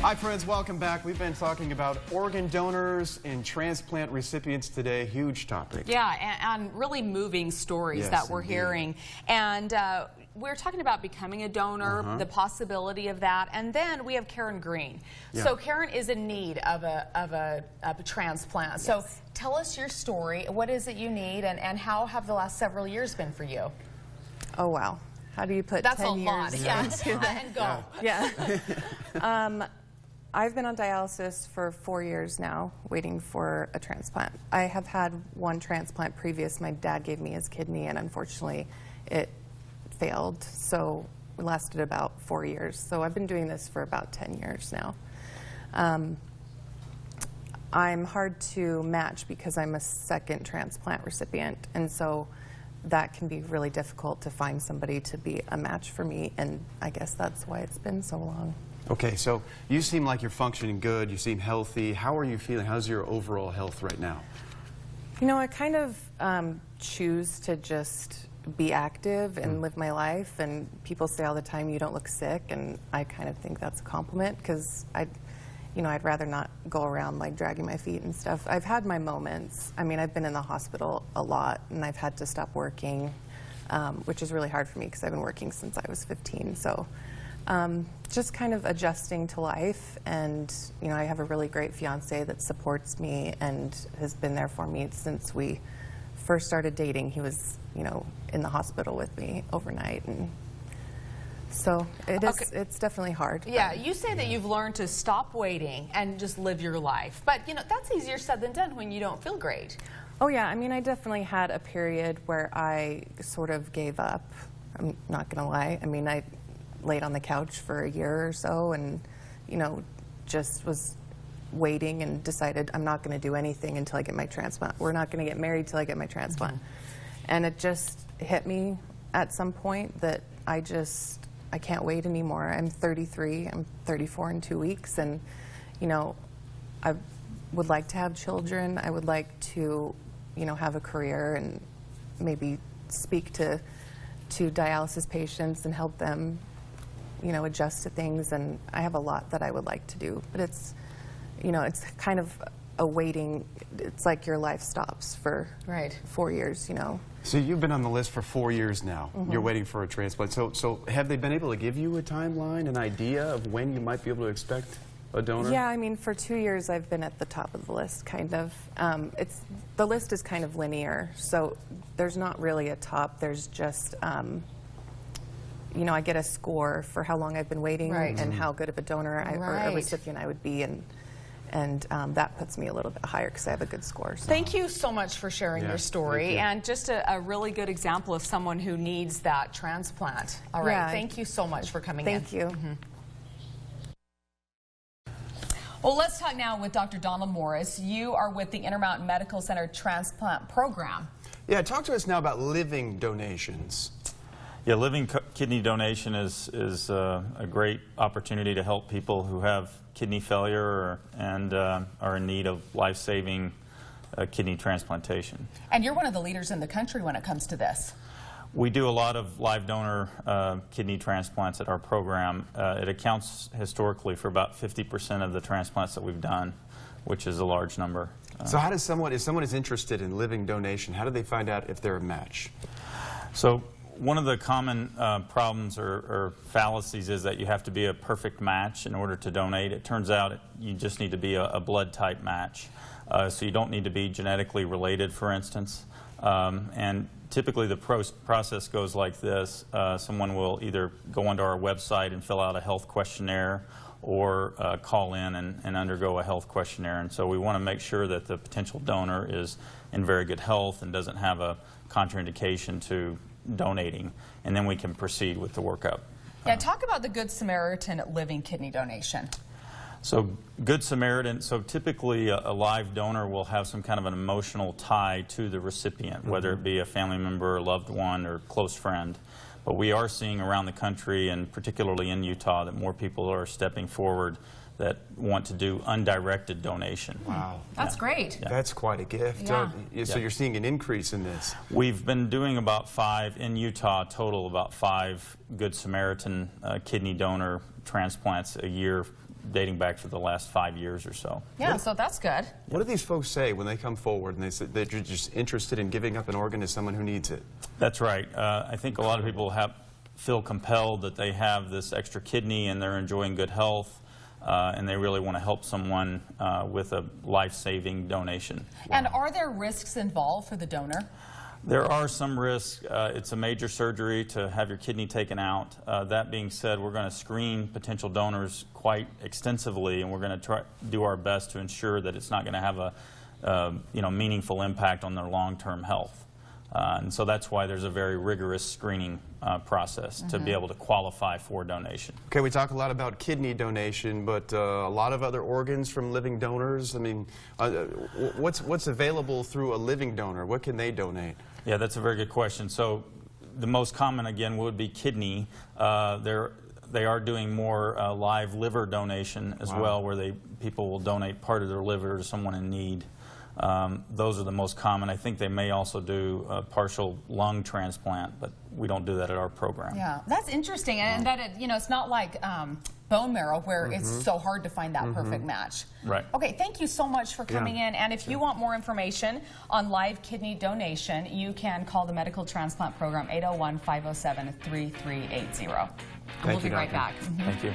Hi friends, welcome back. We've been talking about organ donors and transplant recipients today. Huge topic. Yeah, and really moving stories that we're hearing. And we're talking about becoming a donor, the possibility of that. And then we have Karen Green. So Karen is in need of a transplant. Yes. So tell us your story. What is it you need, and how have the last several years been for you? Oh, wow. How do you put That's 10 a lot. years Yeah. into that? And go. Yeah. I've been on dialysis for 4 years now, waiting for a transplant. I have had one transplant previous. My dad gave me his kidney, and unfortunately, it failed. So it lasted about 4 years. So I've been doing this for about 10 years now. I'm hard to match because I'm a second transplant recipient, and so that can be really difficult to find somebody to be a match for me, and I guess that's why it's been so long. Okay, so you seem like you're functioning good, you seem healthy. How are you feeling? How's your overall health right now? You know, I kind of choose to just be active and live my life, and people say all the time, you don't look sick, and I kind of think that's a compliment because I'd rather not go around like dragging my feet and stuff. I've had my moments. I mean, I've been in the hospital a lot, and I've had to stop working, which is really hard for me because I've been working since I was 15. So just kind of adjusting to life, and I have a really great fiance that supports me and has been there for me since we first started dating. He was, in the hospital with me overnight, and so it's definitely hard. Yeah, you say that you've learned to stop waiting and just live your life, but that's easier said than done when you don't feel great. Oh yeah, I mean, I definitely had a period where I sort of gave up. I'm not gonna lie. I mean, I laid on the couch for a year or so, and just was waiting and decided I'm not going to do anything until I get my transplant. We're not going to get married till I get my transplant. And it just hit me at some point that I can't wait anymore. I'm 33, I'm 34 in 2 weeks, and I would like to have children. I would like to have a career and maybe speak to dialysis patients and help them adjust to things, and I have a lot that I would like to do, but it's kind of a waiting. It's like your life stops for 4 years. So you've been on the list for 4 years now. You're waiting for a transplant. So have they been able to give you a timeline, an idea of when you might be able to expect a donor? Yeah, I mean, for 2 years I've been at the top of the list, kind of. The list is kind of linear, so there's not really a top. There's just I get a score for how long I've been waiting and how good of a donor or a recipient I would be, and that puts me a little bit higher because I have a good score. So. Thank you so much for sharing your story, and just a really good example of someone who needs that transplant. All right, thank you so much for coming in. Thank you. Well, let's talk now with Dr. Donald Morris. You are with the Intermountain Medical Center Transplant Program. Yeah, talk to us now about living donations. Yeah, living kidney donation is a great opportunity to help people who have kidney failure and are in need of life-saving kidney transplantation. And you're one of the leaders in the country when it comes to this. We do a lot of live donor kidney transplants at our program. It accounts historically for about 50% of the transplants that we've done, which is a large number. So how does if someone is interested in living donation, how do they find out if they're a match? So one of the common problems or fallacies is that you have to be a perfect match in order to donate. It turns out you just need to be a blood type match. So you don't need to be genetically related, for instance. And typically the process goes like this. Someone will either go onto our website and fill out a health questionnaire, or call in and undergo a health questionnaire. And so we want to make sure that the potential donor is in very good health and doesn't have a contraindication to donating, and then we can proceed with the workup. Yeah, talk about the Good Samaritan living kidney donation. So Good Samaritan, so typically a live donor will have some kind of an emotional tie to the recipient, whether it be a family member, a loved one, or close friend. But we are seeing around the country, and particularly in Utah, that more people are stepping forward that want to do undirected donation. Wow. That's great. Yeah. That's quite a gift. Yeah. So you're seeing an increase in this. We've been doing about 5, in Utah, total about 5 Good Samaritan kidney donor transplants a year dating back for the last 5 years or so. Yeah, so that's good. What do these folks say when they come forward and they say that you're just interested in giving up an organ to someone who needs it? That's right. I think a lot of people feel compelled that they have this extra kidney and they're enjoying good health, and they really want to help someone with a life-saving donation. And are there risks involved for the donor? There are some risks. It's a major surgery to have your kidney taken out. That being said, we're going to screen potential donors quite extensively, and we're going to try do our best to ensure that it's not going to have a meaningful impact on their long-term health. And so that's why there's a very rigorous screening process to be able to qualify for donation. Okay, we talk a lot about kidney donation, but a lot of other organs from living donors. I mean, what's available through a living donor? What can they donate? Yeah, that's a very good question. So the most common, again, would be kidney. They are doing more live liver donation as well, where people will donate part of their liver to someone in need. Those are the most common. I think they may also do a partial lung transplant, but we don't do that at our program. Yeah, that's interesting, and that it's not like bone marrow where it's so hard to find that perfect match. Right. Okay, thank you so much for coming in. And if you want more information on live kidney donation, you can call the Medical Transplant Program 801-507-3380. We'll be right back. Thank you.